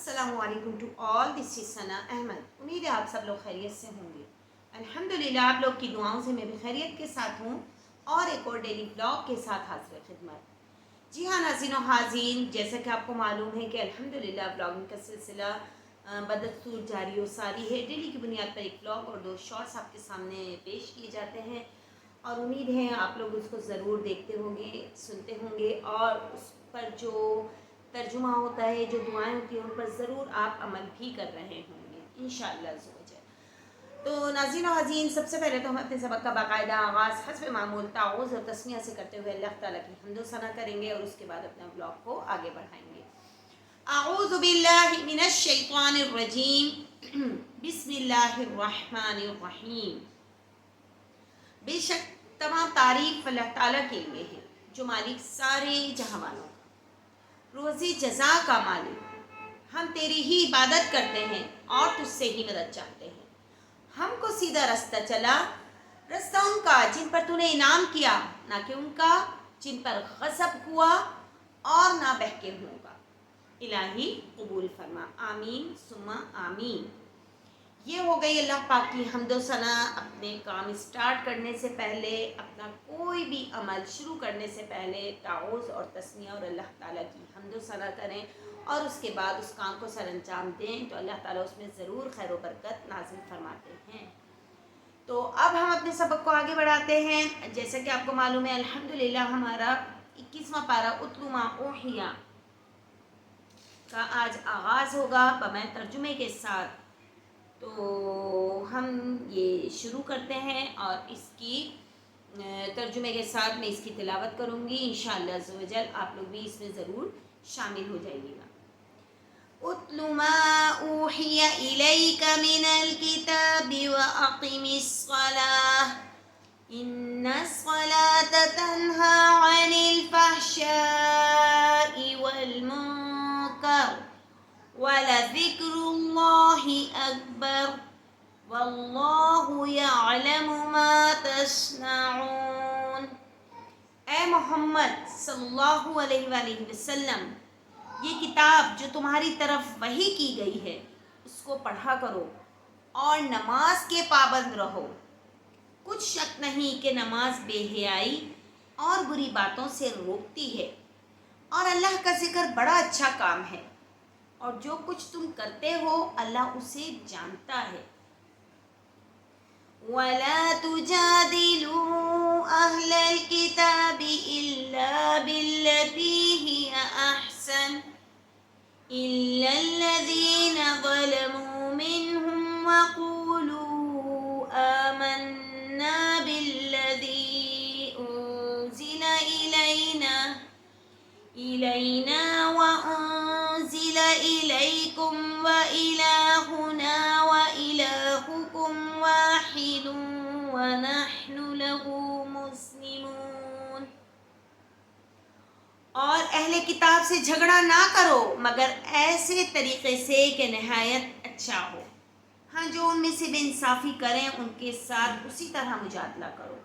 السلام علیکم to all, دس از ثنا احمد۔ امید ہے آپ سب لوگ خیریت سے ہوں گے۔ الحمدللہ آپ لوگ کی دعاؤں سے میں بھی خیریت کے ساتھ ہوں اور ایک اور ڈیلی بلاگ کے ساتھ حاضر خدمت۔ جی ہاں ناظرین و حاضرین، جیسا کہ آپ کو معلوم ہے کہ الحمدللہ بلاگنگ کا سلسلہ بدستور جاری و ساری ہے۔ ڈیلی کی بنیاد پر ایک بلاگ اور 2 شارٹس آپ کے سامنے پیش کیے جاتے ہیں اور امید ہے آپ لوگ اس کو ضرور دیکھتے ہوں گے، سنتے ہوں گے اور اس پر جو ترجمہ ہوتا ہے، جو دعائیں ہوتی ہیں، ان پر ضرور آپ عمل بھی کر رہے ہوں گے انشاءاللہ عز و جل۔ تو ناظرین و حاضرین، سب سے پہلے تو ہم اپنے سبق کا باقاعدہ آغاز حسب معمول تعوذ اور تسمیہ سے کرتے ہوئے اللہ تعالیٰ کی حمد و ثنا کریں گے اور اس کے بعد اپنا بلاگ کو آگے بڑھائیں گے۔ اعوذ باللہ من الشیطان الرجیم، بسم اللہ الرحمن الرحیم۔ بے شک تمام تعریف اللہ تعالیٰ کے لیے ہے جو مالک سارے جہاں والوں کا، روزی جزا کا مالک۔ ہم تیری ہی عبادت کرتے ہیں اور تجھ سے ہی مدد چاہتے ہیں۔ ہم کو سیدھا رستہ چلا، رستہ ان کا جن پر تو نے انعام کیا، نہ کہ ان کا جن پر غضب ہوا اور نہ بہکے ہوں گا۔ الہی قبول فرما، آمین ثم آمین۔ یہ ہو گئی اللہ پاک کی حمد و ثنا۔ اپنے کام اسٹارٹ کرنے سے پہلے، اپنا کوئی بھی عمل شروع کرنے سے پہلے تعوذ اور تسمیہ اور اللہ تعالیٰ کی حمد و ثنا کریں اور اس کے بعد اس کام کو سر انجام دیں تو اللہ تعالیٰ اس میں ضرور خیر و برکت نازل فرماتے ہیں۔ تو اب ہم اپنے سبق کو آگے بڑھاتے ہیں۔ جیسا کہ آپ کو معلوم ہے الحمدللہ ہمارا 21واں پارہ اتل ما اوحی کا آج آغاز ہوگا بمعنی ترجمے کے ساتھ۔ تو ہم یہ شروع کرتے ہیں اور اس کی ترجمے کے ساتھ میں اس کی تلاوت کروں گی انشاءاللہ عز و جل۔ آپ لوگ بھی اس میں ضرور شامل ہو جائیے گا۔ اتل ما اوحی الیک من الکتاب واقم الصلاۃ ان الصلاۃ تنہی عن الفحشاء والمنکر وَلَذِكْرُ اللَّهِ أَكْبَرُ وَاللَّهُ يَعْلَمُ مَا تَصْنَعُونَ۔ اے محمد صلی اللہ علیہ وآلہ وسلم، یہ کتاب جو تمہاری طرف وحی کی گئی ہے اس کو پڑھا کرو اور نماز کے پابند رہو۔ کچھ شک نہیں کہ نماز بے حیائی اور بری باتوں سے روکتی ہے اور اللہ کا ذکر بڑا اچھا کام ہے، اور جو کچھ تم کرتے ہو اللہ اسے جانتا ہے۔ وَلَا تُجَادِلُوا أَهْلَ الْكِتَابِ إِلَّا بِالَّتِي هِيَ أَحْسَنُ إِلَّا الَّذِينَ ظَلَمُوا مِنْهُمْ وَقُولُوا آمَنَّا بِالَّذِي أُنزِلَ إِلَيْنَا وَأُنزِلَ إِلَيْكُمْ وَإِلَٰهُنَا وَإِلَٰهُكُمْ وَاحِدٌ وَنَحْنُ لَهُ مُسْلِمُونَ۔ اور اہل کتاب سے جھگڑا نہ کرو مگر ایسے طریقے سے کہ نہایت اچھا ہو۔ ہاں، جو ان میں سے بے انصافی کریں ان کے ساتھ اسی طرح مجادلہ کرو،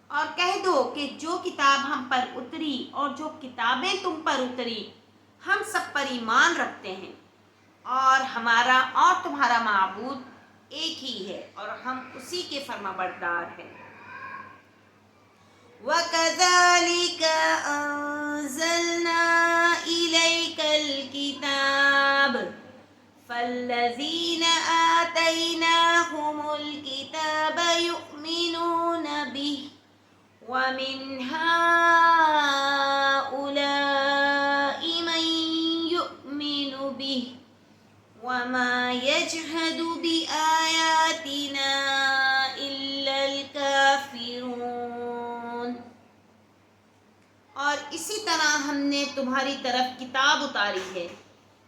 اور کہہ دو کہ جو کتاب ہم پر اتری اور جو کتابیں تم پر اتری ہم سب پر ایمان رکھتے ہیں، اور ہمارا اور تمہارا معبود ایک ہی ہے اور ہم اسی کے فرما بردار ہیں۔ وَكَذَلِكَ أَنزَلْنَا إِلَيْكَ الْكِتَابَ فَالَّذِينَ آتَيْنَاهُمُ الْكِتَابَ يُؤْمِنُونَ بِهِ وَمِنْ هَٰؤُلَاءِ مَن يُؤْمِنُ بِهِ وَمَا يَجْحَدُ بِآيَاتِنَا إِلَّا الْكَافِرُونَ۔ اور اسی طرح ہم نے تمہاری طرف کتاب اتاری ہے،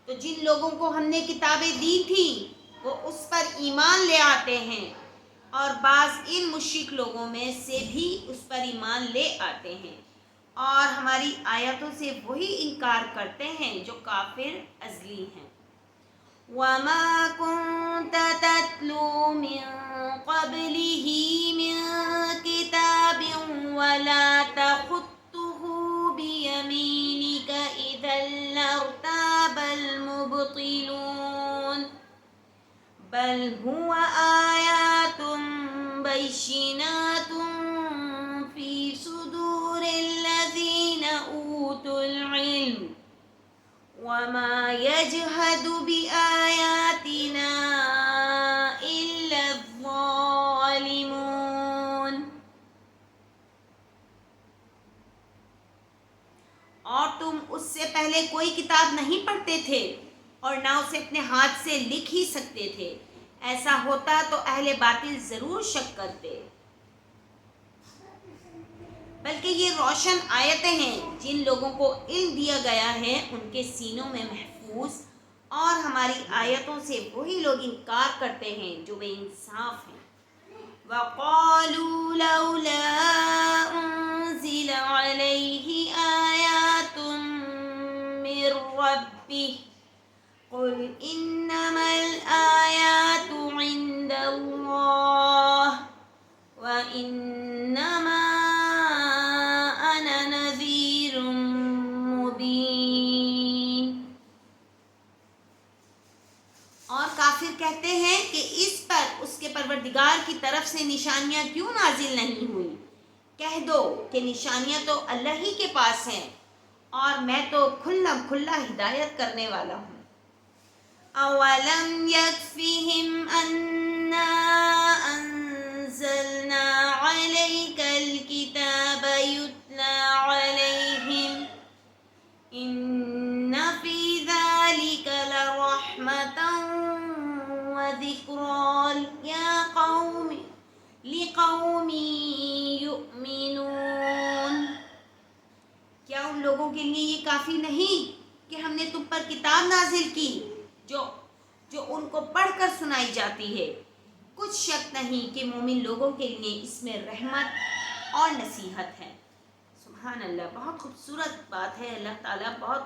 تو جن لوگوں کو ہم نے کتابیں دی تھیں وہ اس پر ایمان لے آتے ہیں، اور بعض ان مشرک لوگوں میں سے بھی اس پر ایمان لے آتے ہیں، اور ہماری آیتوں سے وہی انکار کرتے ہیں جو کافر ازلی ہیں۔ وَمَا كُنْتَ تَتْلُو مِن قَبْلِهِ مِن كِتَابٍ وَلَا تَخُطُّهُ بِيَمِينِكَ إِذًا لَارْتَابَ الْمُبْطِلُونَ۔ بل هو آیات بینات فی صدور الذین اوتوا العلم وما یجحد بآیاتنا الا الظالمون۔ اور تم اس سے پہلے کوئی کتاب نہیں پڑھتے تھے اور نہ اسے اپنے ہاتھ سے لکھ ہی سکتے تھے، ایسا ہوتا تو اہل باطل ضرور شک کرتے، بلکہ یہ روشن آیتیں ہیں جن لوگوں کو علم دیا گیا ہے ان کے سینوں میں محفوظ، اور ہماری آیتوں سے وہی لوگ انکار کرتے ہیں جو بے انصاف ہیں۔ وَقَالُوا لَوْلَا أُنزِلَ عَلَيْهِ آيَاتٌ مِّن رَّبِّهِ قُلْ إِنَّمَا الْآيَاتُ عِندَ اللَّهِ وَإِنَّمَا أَنَا نَذِيرٌ مُّبِينٌ۔ اور کافر کہتے ہیں کہ اس پر اس کے پروردگار کی طرف سے نشانیاں کیوں نازل نہیں ہوئی؟ کہہ دو کہ نشانیاں تو اللہ ہی کے پاس ہیں اور میں تو کھلا کھلا ہدایت کرنے والا ہوں۔ اولم یکفہم انا انزلنا علیک الکتاب یتلی علیہم ان فی ذلک لرحمۃ وذکری لقوم یؤمنون۔ کیا ان لوگوں کے لیے یہ کافی نہیں کہ ہم نے تم پر کتاب نازل کی جو ان کو پڑھ کر سنائی جاتی ہے؟ کچھ شک نہیں کہ مومن لوگوں کے لیے اس میں رحمت اور نصیحت ہے۔ سبحان اللہ، بہت خوبصورت بات ہے، اللہ تعالیٰ بہت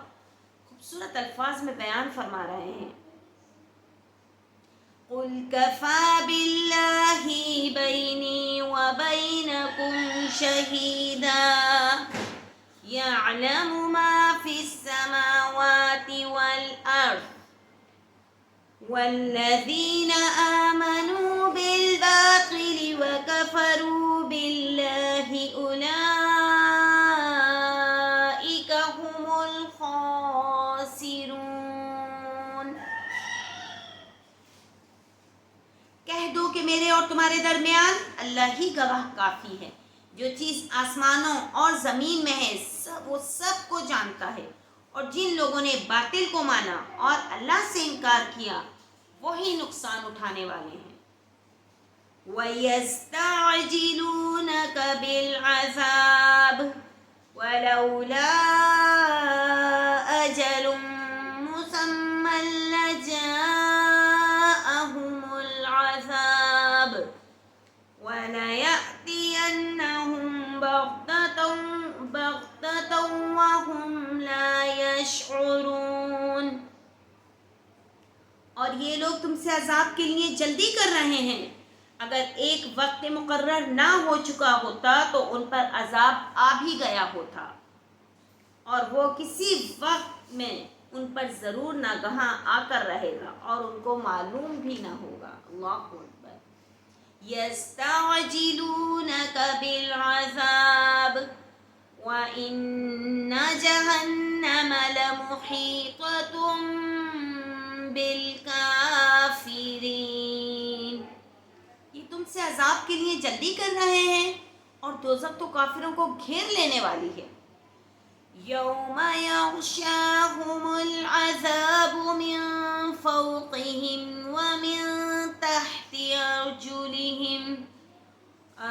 خوبصورت الفاظ میں بیان فرما رہے ہیں۔ قُلْ كَفَى بِاللَّهِ بَيْنِي وَبَيْنَكُمْ شَهِيدًا يَعْلَمُ مَا فِي السَّمَاوَاتِ وَالْأَرْضِ وَالَّذِينَ آمَنُوا بِالْبَاطِلِ وَكَفَرُوا بِاللَّهِ أُولَئِكَ هُمُ الْخَاسِرُونَ۔ کہہ دو کہ میرے اور تمہارے درمیان اللہ ہی گواہ کافی ہے، جو چیز آسمانوں اور زمین میں ہے وہ سب کو جانتا ہے، اور جن لوگوں نے باطل کو مانا اور اللہ سے انکار کیا وہی نقصان اٹھانے والے ہیں۔ وَيَسْتَعْجِلُونَكَ بِالْعَذَابِ وَلَوْلَا أَجَلٌ مُّسَمًّى لَّجَاءَهُمُ الْعَذَابُ وَلَيَأْتِيَنَّهُم بَغْتَةً وَهُمْ لَا يَشْعُرُونَ۔ اور یہ لوگ تم سے عذاب کے لیے جلدی کر رہے ہیں، اگر ایک وقت مقرر نہ ہو چکا ہوتا تو ان پر عذاب آ بھی گیا ہوتا، اور وہ کسی وقت میں ان پر ضرور ناگہاں آ کر رہے گا اور ان کو معلوم بھی نہ ہوگا۔ اللہ اکبر۔ یستعجلونک بالعذاب وَإِنَّ جَهَنَّمَ لَمُحِيطَةٌ بالکافرین۔ یہ تم سے عذاب کے لیے جلدی کر رہے ہیں اور دوزخ تو کافروں کو گھیر لینے والی ہے۔ یوم یغشاہم العذاب من فوقہم ومن تحت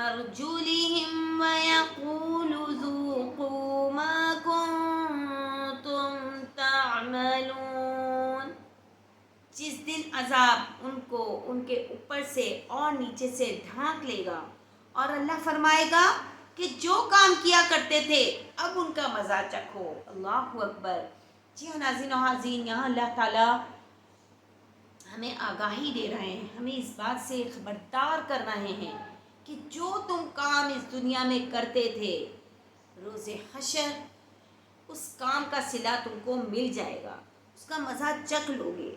ارجلہم ویقول ذوقوا ما کنتم تعملون۔ جس دن عذاب ان کو ان کے اوپر سے اور نیچے سے ڈھانک لے گا، اور اللہ فرمائے گا کہ جو کام کیا کرتے تھے اب ان کا مزہ چکھو۔ اللہ اکبر۔ جی ہاں ناظرین و حاضرین، یہاں اللہ تعالیٰ ہمیں آگاہی دے رہے ہیں، ہمیں اس بات سے خبردار کر رہے ہیں کہ جو تم کام اس دنیا میں کرتے تھے روز حشر اس کام کا صلہ تم کو مل جائے گا، اس کا مزہ چکھ لو گے۔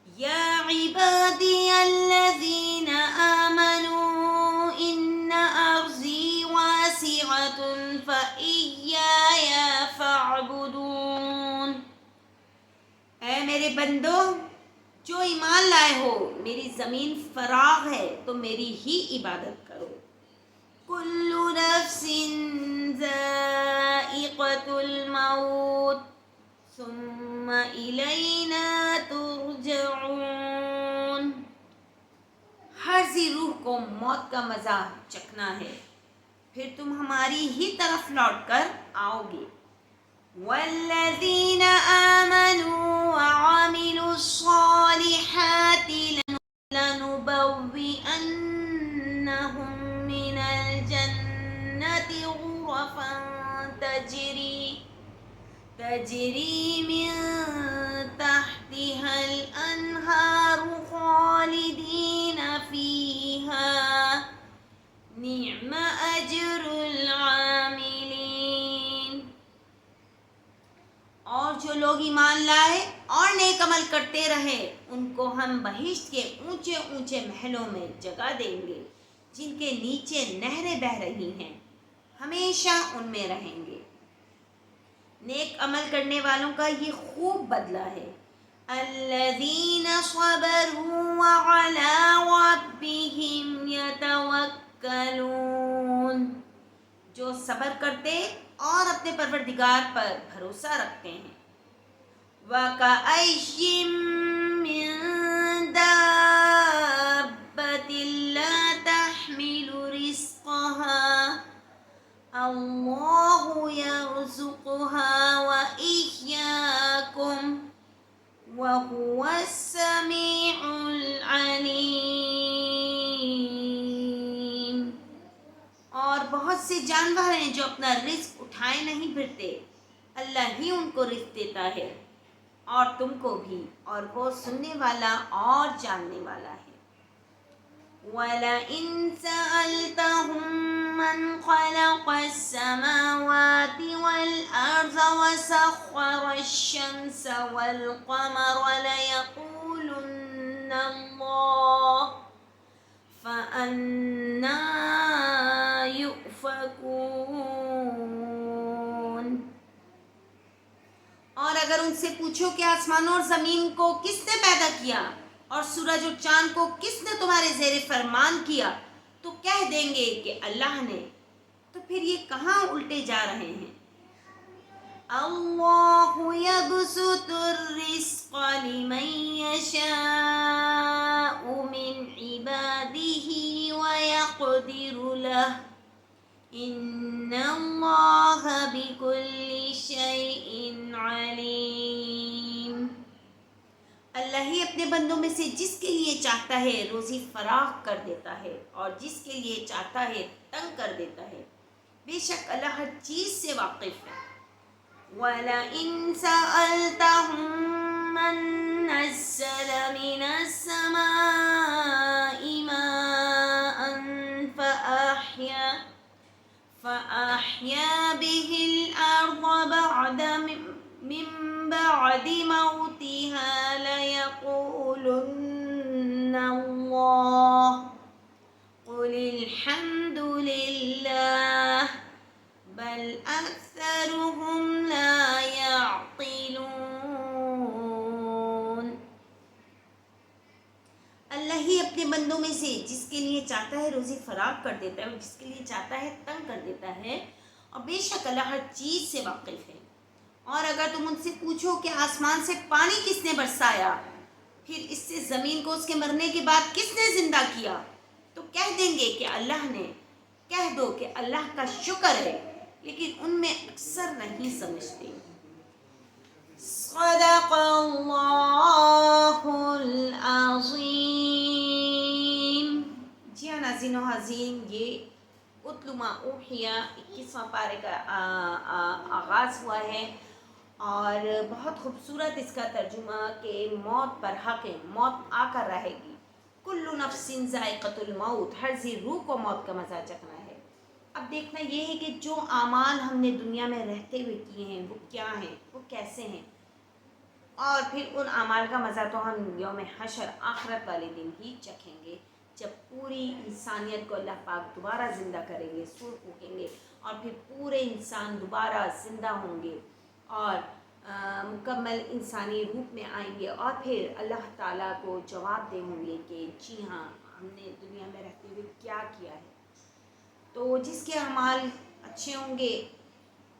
یا عبادی الذین آمنوا ان ارضی واسعۃ فإیایا فاعبدون، اے میرے بندو جو ایمان لائے ہو، میری زمین فراغ ہے تو میری ہی عبادت کرو۔ کل نفس ذائقۃ الموت ثم الینا ترجعون، ہر ذی روح کو موت کا مزہ چکھنا ہے، پھر تم ہماری ہی طرف لوٹ کر آؤ گے۔ والذین آمنوا وعملوا الصالحات لنبوئنهم من الجنة غرفا تجری من تحتها الأنهار خالدین فیہا نعم اجر العاملین، اور جو لوگ ایمان لائے اور نیک عمل کرتے رہے ان کو ہم بہشت کے اونچے اونچے محلوں میں جگہ دیں گے جن کے نیچے نہریں بہہ رہی ہیں، ہمیشہ ان میں رہیں گے۔ نیک عمل کرنے والوں کا یہ خوب بدلہ ہے۔ الذین صبروا وعلی ربہم یتوکلون، جو صبر کرتے اور اپنے پروردگار پر بھروسہ رکھتے ہیں۔ وَكَأَيٍّ مِّن دَابَّةٍ لَّا تَحْمِلُ رِزْقَهَا اللَّهُ يَرْزُقُهَا وَإِيَّاكُمْ وَهُوَ السَّمِيعُ الْعَلِيمُ، اور بہت سے جانور ہیں جو اپنا رزق اٹھائے نہیں پھرتے، اللہ ہی ان کو رزق دیتا ہے اور تم کو بھی، اور وہ سننے والا اور جاننے والا ہے۔ وَلَئِن سَأَلْتَهُم مَّنْ خَلَقَ السَّمَاوَاتِ وَالْأَرْضَ وَسَخَّرَ الشَّمْسَ وَالْقَمَرَ لَيَقُولُنَّ اللَّهُ فَأَنَّىٰ يُؤْفَكُونَ، اور اگر ان سے پوچھو کہ آسمانوں اور زمین کو کس نے پیدا کیا اور سورج اور چاند کو کس نے تمہارے زیر فرمان کیا، تو کہہ دیں گے کہ اللہ نے، تو پھر یہ کہاں الٹے جا رہے ہیں۔ اللہ یبسط الرزق لمن یشاء من عباده ویقدر له ان اللہ بکل شیء علیم، اللہ ہی اپنے بندوں میں سے جس کے لیے چاہتا ہے روزی فراخ کر دیتا ہے اور جس کے لیے چاہتا ہے تنگ کر دیتا ہے، بے شک اللہ ہر چیز سے واقف ہے۔ وَلَئِن سَأَلْتَهُم مَّن نَّزَّلَ مِنَ السَّمَاءِ مَاءً فَأَحْيَا بِهِ الْأَرْضَ مِن بَعْدِ مَوْتِهَا لَيَقُولُنَّ اللَّهُ قُلِ الْحَمْدُ لِلَّهِ بَلْ أَكْثَرُهُمْ لَا يَعْقِلُونَ، اللہ ہی اپنے بندوں میں سے جس کے لیے چاہتا ہے روزی فراخ کر دیتا ہے اور جس کے لیے چاہتا ہے تنگ کر دیتا ہے، اور بے شک اللہ ہر چیز سے واقف ہے۔ اور اگر تم ان سے پوچھو کہ آسمان سے پانی کس نے برسایا، پھر اس سے زمین کو اس کے مرنے کے بعد کس نے زندہ کیا، تو کہہ دیں گے کہ اللہ نے، کہہ دو کہ اللہ کا شکر ہے، لیکن ان میں اکثر نہیں سمجھتے۔ صدق اللہ العظیم۔ جی ہاں ناظرین و حاضرین، یہ اتل ما اوحی 21واں پارے کا آغاز ہوا ہے، اور بہت خوبصورت اس کا ترجمہ کہ موت پر حق ہے، موت آ کر رہے گی۔ کل نفس ذائقۃ الموت، ہر ذی روح کو موت کا مزہ چکھنا ہے۔ اب دیکھنا یہ ہے کہ جو اعمال ہم نے دنیا میں رہتے ہوئے کیے ہیں وہ کیا ہیں، وہ کیسے ہیں۔ اور پھر ان اعمال کا مزہ تو ہم یوم حشر آخرت والے دن ہی چکھیں گے، جب پوری انسانیت کو اللہ پاک دوبارہ زندہ کریں گے، سور پھونکیں گے اور پھر پورے انسان دوبارہ زندہ ہوں گے اور مکمل انسانی روپ میں آئیں گے، اور پھر اللہ تعالیٰ کو جواب دیں ہوں گے کہ جی ہاں ہم نے دنیا میں رہتے ہوئے کیا کیا ہے۔ تو جس کے اعمال اچھے ہوں گے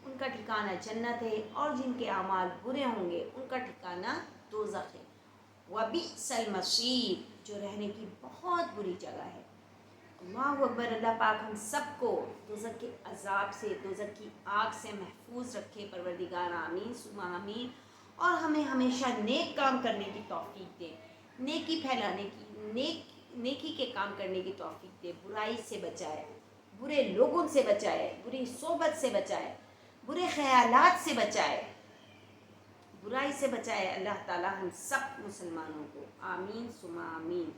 ان کا ٹھکانہ جنت ہے، اور جن کے اعمال برے ہوں گے ان کا ٹھکانہ دوزخ ہے۔ وَبِئْسَ الْمَصِيرُ، جو رہنے کی بہت بری جگہ ہے۔ اللہ اکبر، اللہ پاک ہم سب کو دوزخ کے عذاب سے، دوزخ کی آگ سے محفوظ رکھے پروردگار، آمین ثم آمین، اور ہمیں ہمیشہ نیک کام کرنے کی توفیق دے، نیکی پھیلانے کی، نیکی کے کام کرنے کی توفیق دے، برائی سے بچائے، برے لوگوں سے بچائے، بری صحبت سے بچائے، برے خیالات سے بچائے، برائی سے بچائے اللہ تعالی ہم سب مسلمانوں کو، آمین ثم آمین۔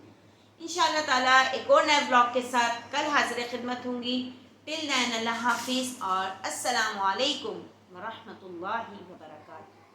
انشاءاللہ تعالیٰ ایک اور نئے بلاگ کے ساتھ کل حاضر خدمت ہوں گی۔ ٹل دین اللہ حافظ اور السلام علیکم ورحمۃ اللہ وبرکاتہ۔